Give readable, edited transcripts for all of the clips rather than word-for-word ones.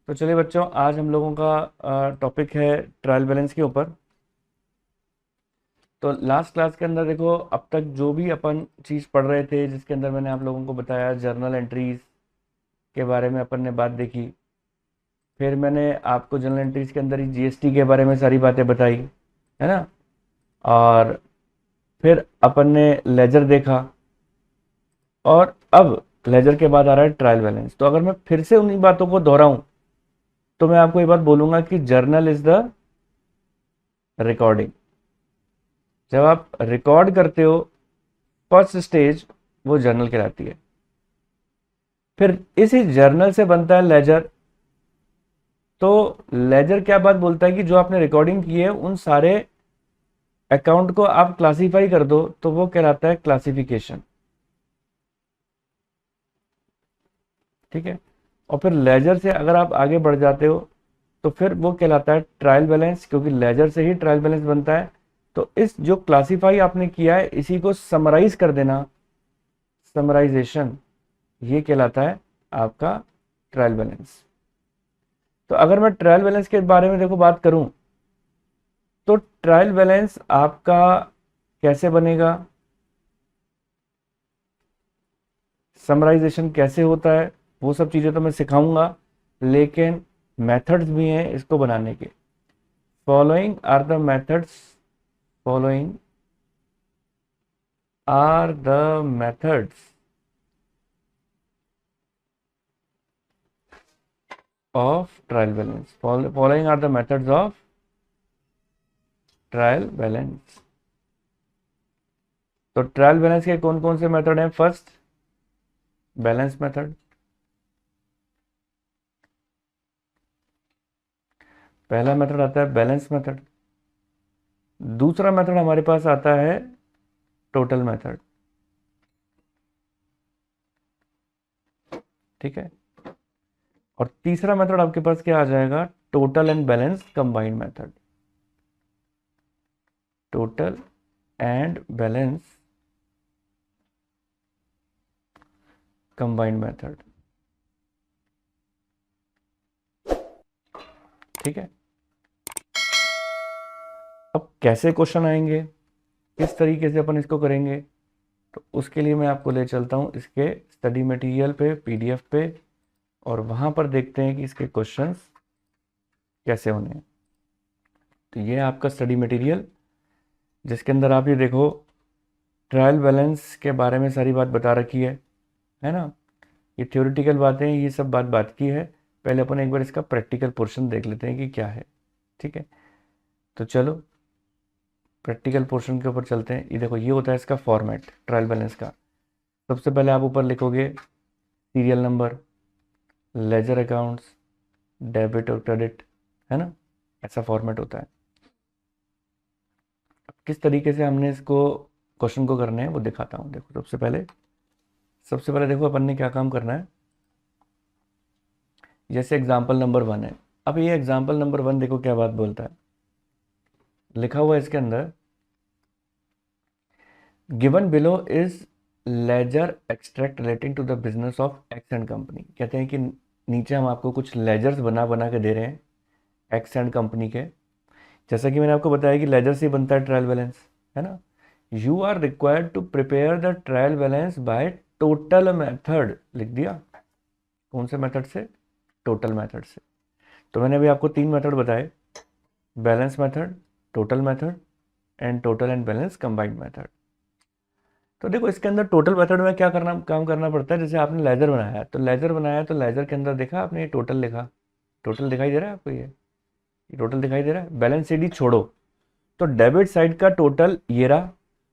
तो चलिए बच्चों, आज हम लोगों का टॉपिक है ट्रायल बैलेंस के ऊपर। तो लास्ट क्लास के अंदर देखो, अब तक जो भी अपन चीज़ पढ़ रहे थे, जिसके अंदर मैंने आप लोगों को बताया जर्नल एंट्रीज के बारे में अपन ने बात देखी। फिर मैंने आपको जर्नल एंट्रीज के अंदर ही जीएसटी के बारे में सारी बातें बताई, है ना। और फिर अपन ने लेजर देखा, और अब लेजर के बाद आ रहा है ट्रायल बैलेंस। तो अगर मैं फिर से उन्हीं बातों को दोहराऊं तो मैं आपको ये बात बोलूंगा कि जर्नल इज द रिकॉर्डिंग। जब आप रिकॉर्ड करते हो, फर्स्ट स्टेज वो जर्नल कहलाती है। फिर इसी जर्नल से बनता है लेजर। तो लेजर क्या बात बोलता है कि जो आपने रिकॉर्डिंग की है उन सारे अकाउंट को आप क्लासीफाई कर दो, तो वो कहलाता है क्लासिफिकेशन। ठीक है। और फिर लेजर से अगर आप आगे बढ़ जाते हो तो फिर वो कहलाता है ट्रायल बैलेंस, क्योंकि लेजर से ही ट्रायल बैलेंस बनता है। तो इस जो क्लासीफाई आपने किया है इसी को समराइज कर देना, समराइजेशन, ये कहलाता है आपका ट्रायल बैलेंस। तो अगर मैं ट्रायल बैलेंस के बारे में देखो बात करूं, तो ट्रायल बैलेंस आपका कैसे बनेगा, समराइजेशन कैसे होता है, वो सब चीज़ें तो मैं सिखाऊंगा। लेकिन मेथड्स भी हैं इसको बनाने के। Following are the methods, following are the methods of trial balance. Following are the methods of trial balance. तो ट्रायल बैलेंस के कौन कौन से मेथड हैं? First, balance method. पहला मेथड आता है बैलेंस मेथड। दूसरा मेथड हमारे पास आता है टोटल मेथड। ठीक है। और तीसरा मेथड आपके पास क्या आ जाएगा? Total and balance combined method. Total and balance combined method. ठीक है। अब कैसे क्वेश्चन आएंगे, किस तरीके से अपन इसको करेंगे, तो उसके लिए मैं आपको ले चलता हूं इसके स्टडी मटेरियल पे, पीडीएफ पे, और वहां पर देखते हैं कि इसके क्वेश्चंस कैसे होने हैं। तो ये आपका स्टडी मटेरियल, जिसके अंदर आप ये देखो ट्रायल बैलेंस के बारे में सारी बात बता रखी है ना। ये थ्योरेटिकल बातें, ये सब बात की है। पहले अपन एक बार इसका प्रैक्टिकल पोर्शन देख लेते हैं कि क्या है। ठीक है। तो चलो प्रैक्टिकल पोर्शन के ऊपर चलते हैं। ये देखो, ये होता है इसका फॉर्मेट ट्रायल बैलेंस का। सबसे पहले आप ऊपर लिखोगे serial number, ledger accounts, debit और क्रेडिट, है ना। ऐसा फॉर्मेट होता है। अब किस तरीके से हमने इसको क्वेश्चन को करना है वो दिखाता हूँ। देखो सबसे पहले देखो अपन ने क्या काम करना है। जैसे एग्जाम्पल नंबर 1 है। अब ये एग्जाम्पल नंबर 1 देखो क्या बात बोलता है। लिखा हुआ है इसके अंदर, given below is ledger extract relating to the business of X and company. कहते हैं कि नीचे हम आपको कुछ लेजर्स बना बना के दे रहे हैं एक्स एंड कंपनी के। जैसा कि मैंने आपको बताया कि लेजर से बनता है ट्रायल बैलेंस, है ना। You are required to prepare the trial balance by total method. लिख दिया। कौन से मेथड से? टोटल मेथड से। तो मैंने अभी आपको 3 मेथड बताए, balance method, total method and total and balance combined method. तो देखो इसके अंदर टोटल मेथड में क्या काम करना पड़ता है। जैसे आपने लेजर बनाया तो लेजर के अंदर देखा आपने, ये टोटल लिखा। टोटल दिखाई दे रहा है आपको? ये टोटल दिखाई दे रहा है। बैलेंस शीट छोड़ो, तो डेबिट साइड का टोटल ये रहा,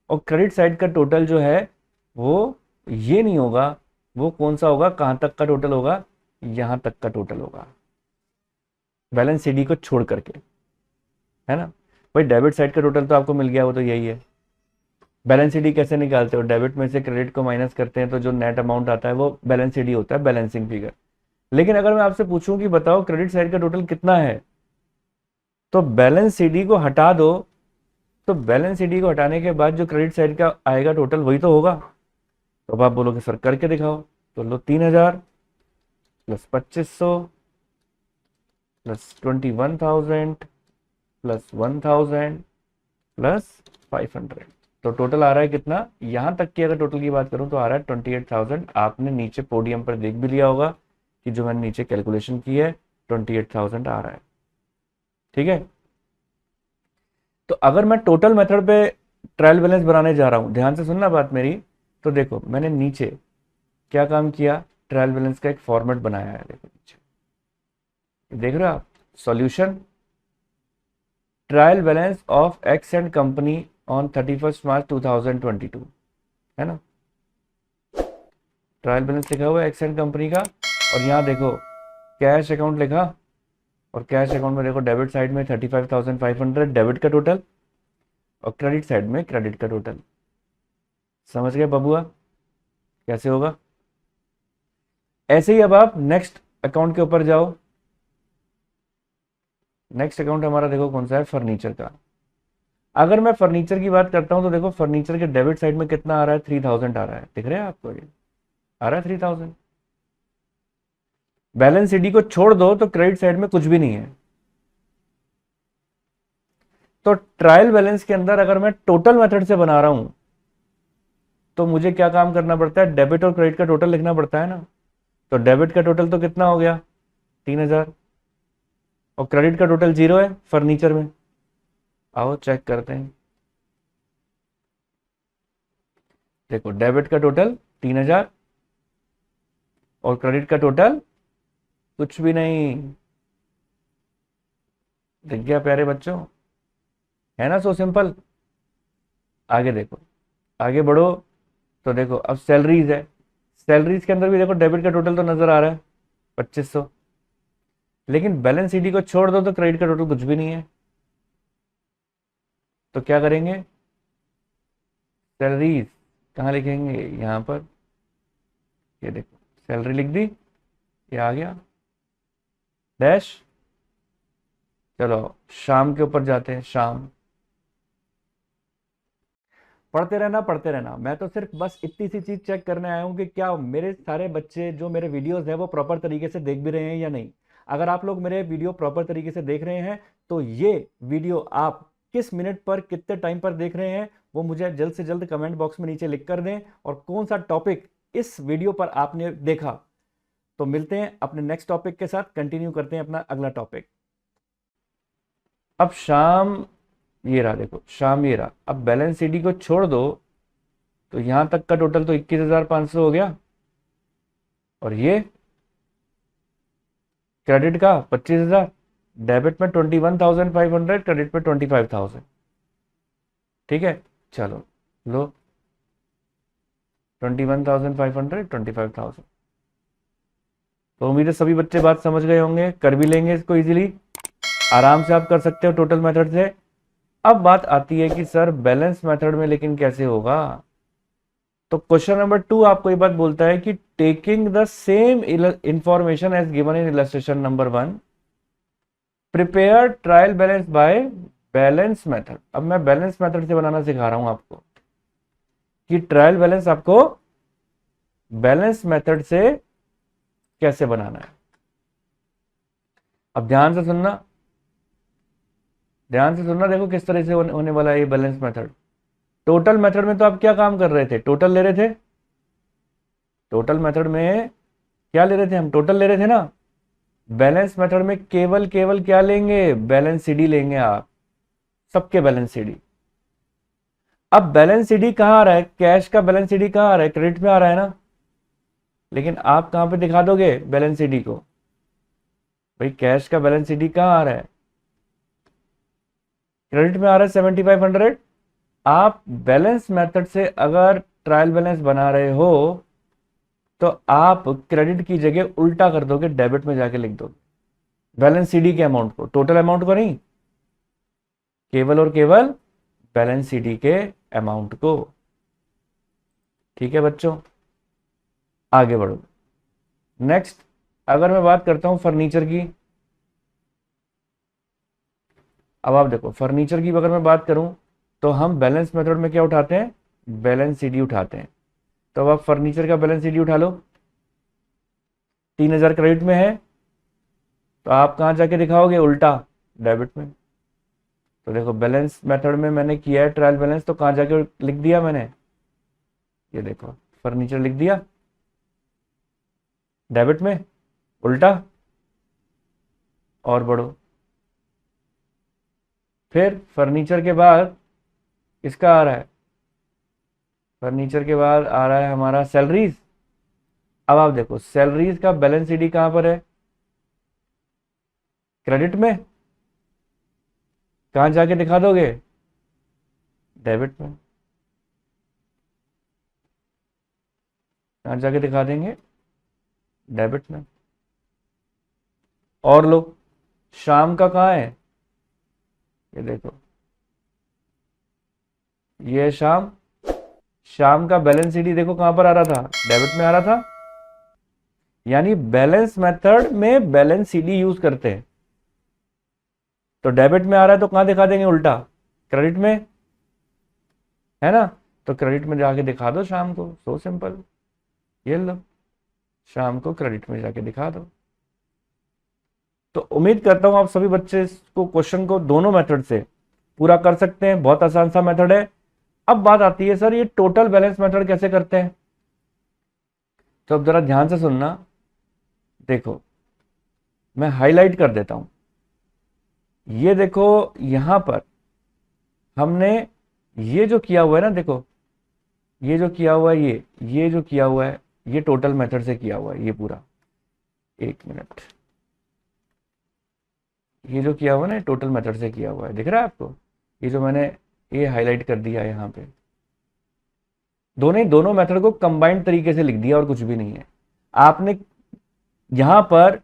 और क्रेडिट साइड का टोटल जो है वो ये नहीं होगा। वो कौन सा होगा? कहां तक का टोटल होगा? यहां तक का टोटल होगा, बैलेंस सीडी को छोड़ करके, है ना। भाई डेबिट साइड का टोटल तो आपको मिल गया, वो तो यही है। बैलेंस सीडी कैसे निकालते हो? डेबिट में से क्रेडिट को माइनस करते हैं तो जो नेट अमाउंट आता है वो बैलेंस सीडी होता है, बैलेंसिंग फिगर। लेकिन अगर मैं आपसे पूछूं कि बताओ क्रेडिट साइड का टोटल कितना है, तो बैलेंस सीडी को हटा दो। तो बैलेंस सीडी को हटाने के बाद जो क्रेडिट साइड का आएगा टोटल वही तो होगा। तो अब आप बोलोगे सर करके दिखाओ। तो लो 3000 प्लस 2500 प्लस 21,000 प्लस 1,000 प्लस 500। तो टोटल आ रहा है कितना, यहां तक की अगर टोटल की बात करूं तो आ रहा है 28,000। आपने नीचे पोडियम पर देख भी लिया होगा कि जो मैंने नीचे कैलकुलेशन की है 28,000 आ रहा है। ठीक है, तो अगर मैं टोटल मेथड पे ट्रायल बैलेंस बनाने जा रहा हूं, ध्यान से सुनना बात मेरी, तो देखो मैंने नीचे क्या काम किया, ट्रायल बैलेंस का एक फॉर्मेट बनाया है। देखो नीचे देख रहे हो आप, solution trial balance of X and company on 31 मार्च 2022, है ना। ट्रायल बैलेंस लिखा हुआ है एक्स एंड कंपनी का, और यहाँ देखो कैश अकाउंट लिखा, और कैश अकाउंट में देखो डेबिट साइड में 35,500 डेबिट का टोटल, और क्रेडिट साइड में क्रेडिट का टोटल। समझ गए बबुआ कैसे होगा। ऐसे ही अब आप नेक्स्ट अकाउंट के ऊपर जाओ। नेक्स्ट अकाउंट हमारा देखो कौन सा है, फर्नीचर का। अगर मैं फर्नीचर की बात करता हूं तो देखो फर्नीचर के डेबिट साइड में कितना आ रहा है, 3,000 आ रहा है, दिख रहा है आपको, ये आ रहा है 3,000। बैलेंस सीडी को छोड़ दो तो क्रेडिट साइड में कुछ भी नहीं है। तो ट्रायल बैलेंस के अंदर अगर मैं टोटल मेथड से बना रहा हूं तो मुझे क्या काम करना पड़ता है, डेबिट और क्रेडिट का टोटल लिखना पड़ता है ना। तो डेबिट का टोटल तो कितना हो गया 3,000, और क्रेडिट का टोटल 0 है फर्नीचर में। आओ चेक करते हैं, देखो डेबिट का टोटल 3,000 और क्रेडिट का टोटल कुछ भी नहीं। दिख गया प्यारे बच्चों, है ना, सो सिंपल। आगे देखो, आगे बढ़ो, तो देखो अब सैलरीज है, सैलरीज के अंदर भी देखो डेबिट का टोटल तो नजर आ रहा है 2,500, लेकिन बैलेंस सीडी को छोड़ दो तो क्रेडिट का टोटल कुछ भी नहीं है। तो क्या करेंगे, सैलरीज कहाँ लिखेंगे, यहां पर, ये देखो सैलरी लिख दी, ये आ गया डैश। चलो शाम के ऊपर जाते हैं, शाम। पढ़ते रहना, मैं तो सिर्फ बस इतनी सी चीज चेक करने आया हूं कि क्या मेरे सारे बच्चे जो मेरे वीडियोस है वो प्रॉपर तरीके से देख भी रहे हैं या नहीं। अगर आप लोग मेरे वीडियो प्रॉपर तरीके से देख रहे हैं तो ये वीडियो आप किस मिनट पर कितने टाइम पर देख रहे हैं वो मुझे जल्द से जल्द कमेंट बॉक्स में नीचे लिख कर दें, और कौन सा टॉपिक इस वीडियो पर आपने देखा। तो मिलते हैं अपने नेक्स्ट टॉपिक के साथ, कंटिन्यू करते हैं अपना अगला टॉपिक। अब शाम ये रहा, देखो शाम ये रहा। अब बैलेंस सीडी को छोड़ दो तो यहां तक का टोटल तो 21,500 हो गया, और ये क्रेडिट का 25,000, डेबिट में 21,500, क्रेडिट में 25,000। ठीक है, चलो लो 21,500 25,000। तो उम्मीद है सभी बच्चे बात समझ गए होंगे, कर भी लेंगे इसको इजीली, आराम से आप कर सकते हो टोटल मेथड से। अब बात आती है कि सर बैलेंस मेथड में लेकिन कैसे होगा। तो क्वेश्चन नंबर 2 आपको ये बात बोलता है कि taking the same information as given in illustration number 1 prepare trial balance by balance method. अब मैं बैलेंस मेथड से बनाना सिखा रहा हूं आपको कि ट्रायल बैलेंस आपको बैलेंस मेथड से कैसे बनाना है। अब ध्यान से सुनना, ध्यान से सुनना, देखो किस तरह से होने वाला है ये बैलेंस मेथड। टोटल मेथड में तो आप क्या काम कर रहे थे, टोटल ले रहे थे। टोटल मेथड में क्या ले रहे थे हम, टोटल ले रहे थे ना। बैलेंस मेथड में केवल केवल क्या लेंगे, बैलेंस सीडी लेंगे आप, सबके बैलेंस सीडी। अब बैलेंस सीडी कहां आ रहा है, कैश का बैलेंस सीडी कहां आ रहा है, क्रेडिट में आ रहा है ना। लेकिन आप कहां पे दिखा दोगे बैलेंस सीडी को, भाई कैश का बैलेंस सीडी कहां आ रहा है, क्रेडिट में आ रहा है 7,500। आप बैलेंस मेथड से अगर ट्रायल बैलेंस बना रहे हो तो आप क्रेडिट की जगह उल्टा कर दोगे, डेबिट में जाके लिख दोगे बैलेंस सीडी के अमाउंट को, टोटल अमाउंट को नहीं, केवल और केवल बैलेंस सीडी के अमाउंट को। ठीक है बच्चों, आगे बढ़ो। नेक्स्ट अगर मैं बात करता हूं फर्नीचर की, अब आप देखो फर्नीचर की अगर मैं बात करूं तो हम बैलेंस मेथड में क्या उठाते हैं, बैलेंस सीडी उठाते हैं। तो अब आप फर्नीचर का बैलेंस सीडी उठा लो, 3,000 क्रेडिट में है तो आप कहाँ जाके दिखाओगे? उल्टा, डेबिट में। तो देखो बैलेंस मेथड में मैंने किया है ट्रायल बैलेंस, तो कहाँ जाके लिख दिया मैंने? ये देखो फर्नीचर लिख दिया डेबिट में, उल्टा, और बढ़ो। फिर फर्नीचर के बाद इसका आ रहा है, फर्नीचर के बाद आ रहा है हमारा सैलरीज। अब आप देखो सैलरीज का बैलेंस शीट कहां पर है? क्रेडिट में। कहां जाके दिखा दोगे? डेबिट में। कहां जाके दिखा देंगे? डेबिट में। और लो, शाम का कहाँ है? ये देखो, ये शाम, शाम का बैलेंस शीट देखो कहां पर आ रहा था? डेबिट में आ रहा था। यानी बैलेंस मेथड में बैलेंस सीडी यूज करते हैं। तो डेबिट में आ रहा है तो कहां दिखा देंगे? उल्टा, क्रेडिट में, है ना? तो क्रेडिट में जाके दिखा दो शाम को, सो सिंपल। ये लो, शाम को क्रेडिट में जाके दिखा दो। तो उम्मीद करता हूं आप सभी बच्चे इसको, क्वेश्चन को दोनों मेथड से पूरा कर सकते हैं। बहुत आसान सा मेथड है। अब बात आती है सर ये टोटल बैलेंस मेथड कैसे करते हैं? तो अब जरा ध्यान से सुनना, देखो मैं हाईलाइट कर देता हूं। ये देखो यहां पर हमने ये जो किया हुआ है ना, देखो ये जो किया हुआ है, ये जो किया हुआ है, ये टोटल मेथड से किया हुआ है ये पूरा। एक मिनट, ये जो किया हुआ है ना टोटल मेथड से किया हुआ है, दिख रहा है आपको? ये जो मैंने ये हाईलाइट कर दिया है यहाँ पे, दोनों मेथड को कंबाइंड तरीके से लिख दिया और कुछ भी नहीं है। आपने यहां पर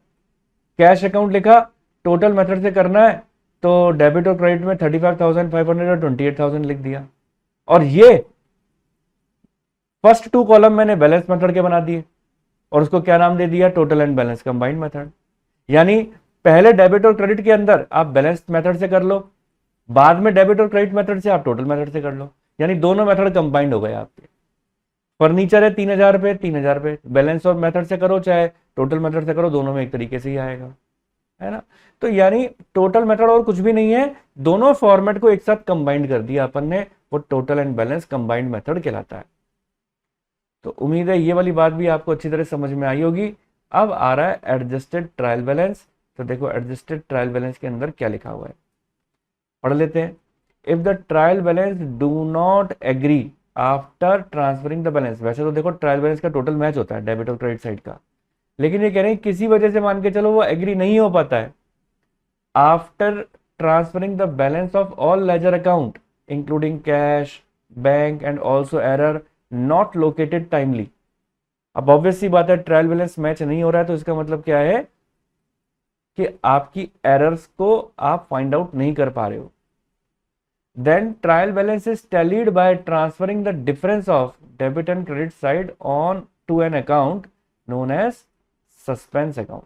कैश अकाउंट लिखा, टोटल मेथड से करना है तो डेबिट और क्रेडिट में 35,500 और 28,000 लिख दिया। और ये फर्स्ट टू कॉलम मैंने बैलेंस मेथड के बना दिए और उसको क्या नाम दे दिया? Total and balance combined method. यानी पहले डेबिट और क्रेडिट के अंदर आप बैलेंस मेथड से कर लो, बाद में डेबिट और क्रेडिट मेथड से आप टोटल मेथड से कर लो। यानी दोनों मेथड कंबाइंड हो गए आपके। फर्नीचर है 3,000 रुपए, 3,000 रुपए बैलेंस और मेथड से करो चाहे टोटल मेथड से करो, दोनों में एक तरीके से ही आएगा, है ना? तो यानी टोटल मेथड और कुछ भी नहीं है, दोनों फॉर्मेट को एक साथ कंबाइंड कर दिया अपन ने, वो total and balance combined method कहलाता है। तो उम्मीद है ये वाली बात भी आपको अच्छी तरह समझ में आई होगी। अब आ रहा है एडजस्टेड ट्रायल बैलेंस। तो देखो एडजस्टेड ट्रायल बैलेंस के अंदर क्या लिखा हुआ है, पढ़ लेते हैं। If the trial balance do not agree after transferring the balance. वैसे तो देखो ट्रायल बैलेंस का टोटल मैच होता है डेबिट और क्रेडिट साइड का, लेकिन ये कह रहे हैं किसी वजह से मान के चलो वो एग्री नहीं हो पाता है। After transferring the balance of all ledger account including cash, bank and also error not located timely. अब ऑब्वियस सी बात है ट्रायल बैलेंस मैच नहीं हो रहा है, तो इसका मतलब क्या है कि आपकी एरर्स को आप फाइंड आउट नहीं कर पा रहे हो। Then trial balance is tallied by transferring the difference of debit and credit side on to an account known as suspense account.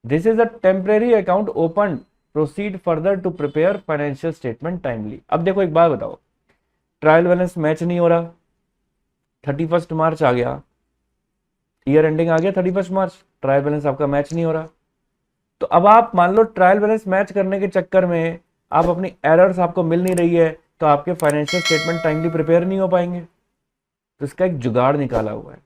This is a temporary account open, proceed further to prepare financial statement timely. अब देखो एक बात बताओ, trial balance match नहीं हो रहा, 31 मार्च आ गया, year ending आ गया 31 मार्च, ट्रायल बैलेंस आपका मैच नहीं हो रहा। तो अब आप मान लो ट्रायल बैलेंस मैच करने के चक्कर में आप अपनी एरर्स आपको मिल नहीं रही है, तो आपके फाइनेंशियल स्टेटमेंट टाइमली प्रिपेयर नहीं हो पाएंगे। तो इसका एक जुगाड़ निकाला हुआ है।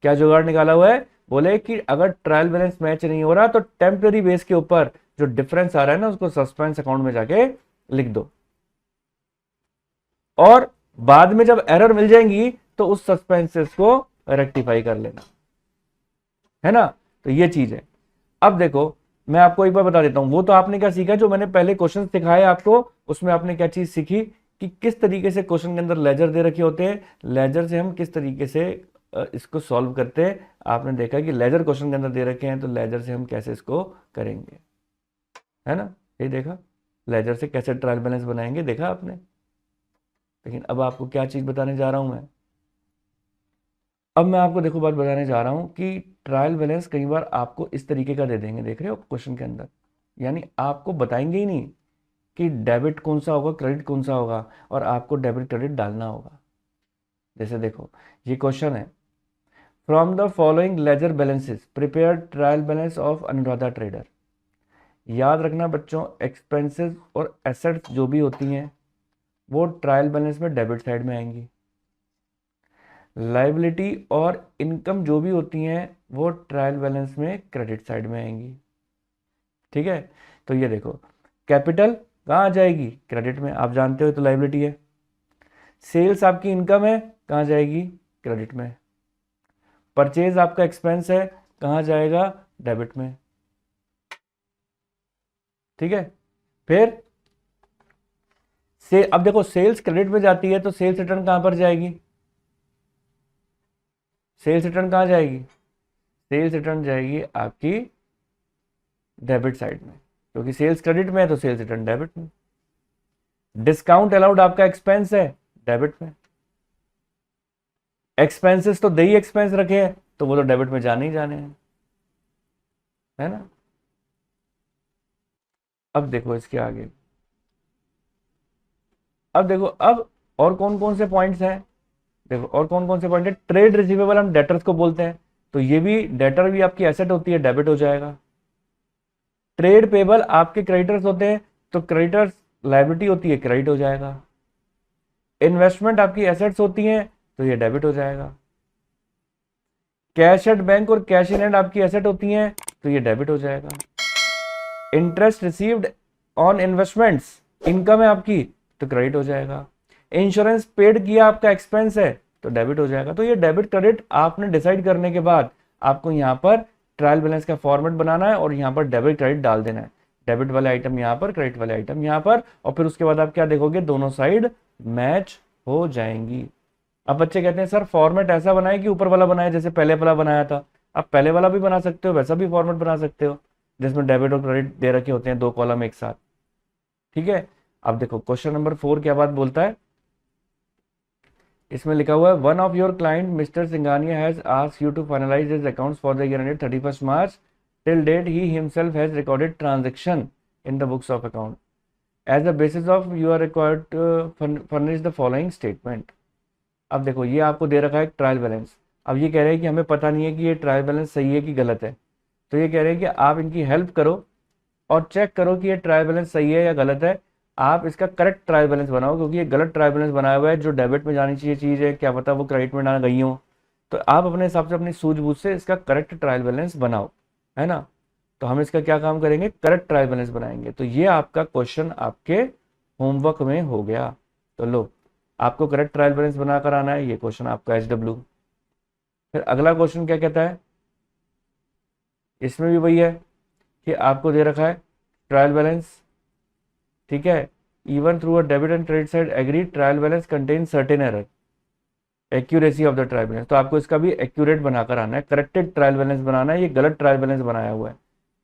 क्या जुगाड़ निकाला हुआ है? बोले कि अगर ट्रायल बैलेंस मैच नहीं हो रहा तो टेम्पररी बेस के ऊपर जो डिफरेंस आ रहा है ना उसको सस्पेंस अकाउंट में जाके लिख दो, और बाद में जब एरर मिल जाएंगी तो उस सस्पेंसेस को रेक्टिफाई कर लेना, है ना? तो ये चीज है। अब देखो मैं आपको एक बार बता देता हूं, वो तो आपने क्या सीखा, जो मैंने पहले क्वेश्चन सिखाए आपको उसमें आपने क्या चीज सीखी कि किस तरीके से क्वेश्चन के अंदर लेजर दे रखे होते हैं, लेजर से हम किस तरीके से इसको सॉल्व करते हैं। आपने देखा कि लेजर क्वेश्चन के अंदर दे रखे हैं तो लेजर से हम कैसे इसको करेंगे, है ना? ये देखा लेजर से कैसे ट्रायल बैलेंस बनाएंगे, देखा आपने। लेकिन अब आपको क्या चीज बताने जा रहा हूं मैं, अब मैं आपको देखो बात बताने जा रहा हूं कि ट्रायल बैलेंस कई बार आपको इस तरीके का दे देंगे, देख रहे हो क्वेश्चन के अंदर, यानी आपको बताएंगे ही नहीं कि डेबिट कौन सा होगा क्रेडिट कौन सा होगा, और आपको डेबिट क्रेडिट डालना होगा। जैसे देखो ये क्वेश्चन है, from the following ledger balances prepare trial balance of Anuradha trader. याद रखना बच्चों, एक्सपेंसेस और एसेट्स जो भी होती हैं वो ट्रायल बैलेंस में डेबिट साइड में आएंगी। लाइबिलिटी और इनकम जो भी होती हैं वो ट्रायल बैलेंस में क्रेडिट साइड में आएंगी। ठीक है, तो ये देखो, कैपिटल कहाँ आ जाएगी? क्रेडिट में, आप जानते हो तो लाइबिलिटी है। सेल्स आपकी इनकम है, कहाँ जाएगी? क्रेडिट में। परचेज आपका एक्सपेंस है, कहाँ जाएगा? डेबिट में। ठीक है, फिर से अब देखो, सेल्स क्रेडिट में जाती है तो सेल्स रिटर्न कहाँ पर जाएगी? सेल्स रिटर्न कहाँ जाएगी? सेल्स रिटर्न जाएगी आपकी डेबिट साइड में, क्योंकि सेल्स क्रेडिट में है तो सेल्स रिटर्न डेबिट में। डिस्काउंट अलाउड आपका एक्सपेंस है, डेबिट में। एक्सपेंसेस तो दे ही एक्सपेंस रखे हैं तो वो तो डेबिट में जाने ही जाने हैं, है ना। अब देखो इसके आगे, अब देखो, अब और कौन कौन से पॉइंट्स हैं? देखो और कौन कौन से पॉइंट है। ट्रेड रिसीवेबल हम डेटर्स को बोलते हैं, तो ये भी डेटर भी आपकी एसेट होती है, डेबिट हो जाएगा। ट्रेड पेबल आपके क्रेडिटर्स होते हैं, तो क्रेडिटर्स लायबिलिटी होती है, क्रेडिट हो जाएगा। इन्वेस्टमेंट आपकी एसेट्स होती हैं तो ये डेबिट हो जाएगा। कैश एट बैंक और कैश इन हैंड आपकी एसेट होती हैं तो ये डेबिट हो जाएगा। Interest received on investments income है आपकी तो क्रेडिट हो जाएगा। इंश्योरेंस पेड किया आपका एक्सपेंस है तो डेबिट हो जाएगा। तो ये डेबिट क्रेडिट आपने डिसाइड करने के बाद आपको यहाँ पर ट्रायल बैलेंस का फॉर्मेट बनाना है और यहाँ पर डेबिट क्रेडिट डाल देना है। डेबिट वाले आइटम यहाँ पर, क्रेडिट वाले आइटम यहाँ पर, और फिर उसके बाद आप क्या देखोगे, दोनों साइड मैच हो जाएंगी। अब बच्चे कहते हैं सर फॉर्मेट ऐसा बनाए कि ऊपर वाला बनाए जैसे पहले वाला बनाया था। आप पहले वाला भी बना सकते हो, वैसा भी फॉर्मेट बना सकते हो जिसमें डेबिट और क्रेडिट दे रखे होते हैं, दो कॉलम एक साथ। ठीक है, अब देखो क्वेश्चन नंबर 4 क्या बात बोलता है। इसमें लिखा हुआ है, one of your client mister Singhania has asked you to finalise his accounts for the year ended 31 March. Till date he himself has recorded transaction in the books of account as the basis of you are required to furnish the following statement. अब देखो ये आपको दे रखा है trial balance. अब ये कह रहे हैं कि हमें पता नहीं है कि ये ट्रायल बैलेंस सही है कि गलत है, तो ये कह रहे हैं कि आप इनकी हेल्प करो और चेक करो कि ये ट्रायल बैलेंस सही है या गलत है। आप इसका करेक्ट ट्रायल बैलेंस बनाओ, क्योंकि ये गलत ट्रायल बैलेंस बनाया हुआ है। जो डेबिट में जानी चाहिए चीज़ है, क्या पता वो क्रेडिट में ना गई हो, तो आप अपने हिसाब से अपनी सूझबूझ से इसका करेक्ट ट्रायल बैलेंस बनाओ, है ना। तो हम इसका क्या काम करेंगे, करेक्ट ट्रायल बैलेंस बनाएंगे। तो ये आपका क्वेश्चन आपके होमवर्क में हो गया। तो लो, आपको करेक्ट ट्रायल बैलेंस बनाकर आना है, ये क्वेश्चन आपका SW। फिर अगला क्वेश्चन क्या कहता है, इसमें भी वही है कि आपको दे रखा है ट्रायल बैलेंस, ठीक है, even through a debit and credit side agree trial balance contain certain error accuracy of the trial balance. तो आपको इसका भी एक्यूरेट बनाकर आना है, करेक्टेड ट्रायल बैलेंस बनाना है। ये गलत ट्रायल बैलेंस बनाया हुआ है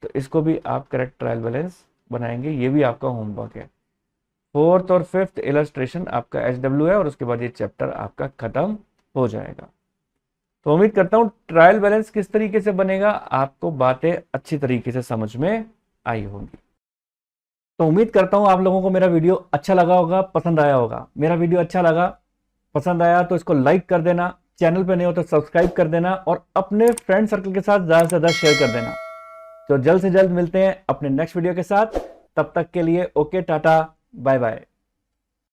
तो इसको भी आप करेक्ट ट्रायल बैलेंस बनाएंगे, ये भी आपका होमवर्क है। 4th और 5th इलस्ट्रेशन आपका SW है और उसके बाद ये चैप्टर आपका खत्म हो जाएगा। तो उम्मीद करता हूँ ट्रायल बैलेंस किस तरीके से बनेगा आपको बातें अच्छी तरीके से समझ में आई होंगी। तो उम्मीद करता हूँ आप लोगों को मेरा वीडियो अच्छा लगा होगा, पसंद आया होगा। मेरा वीडियो अच्छा लगा, पसंद आया तो इसको लाइक कर देना, चैनल पे नहीं हो तो सब्सक्राइब कर देना और अपने फ्रेंड सर्कल के साथ ज़्यादा से ज़्यादा शेयर कर देना। तो जल्द से जल्द मिलते हैं अपने नेक्स्ट वीडियो के साथ। तब तक के लिए ओके, टाटा, बाय बाय।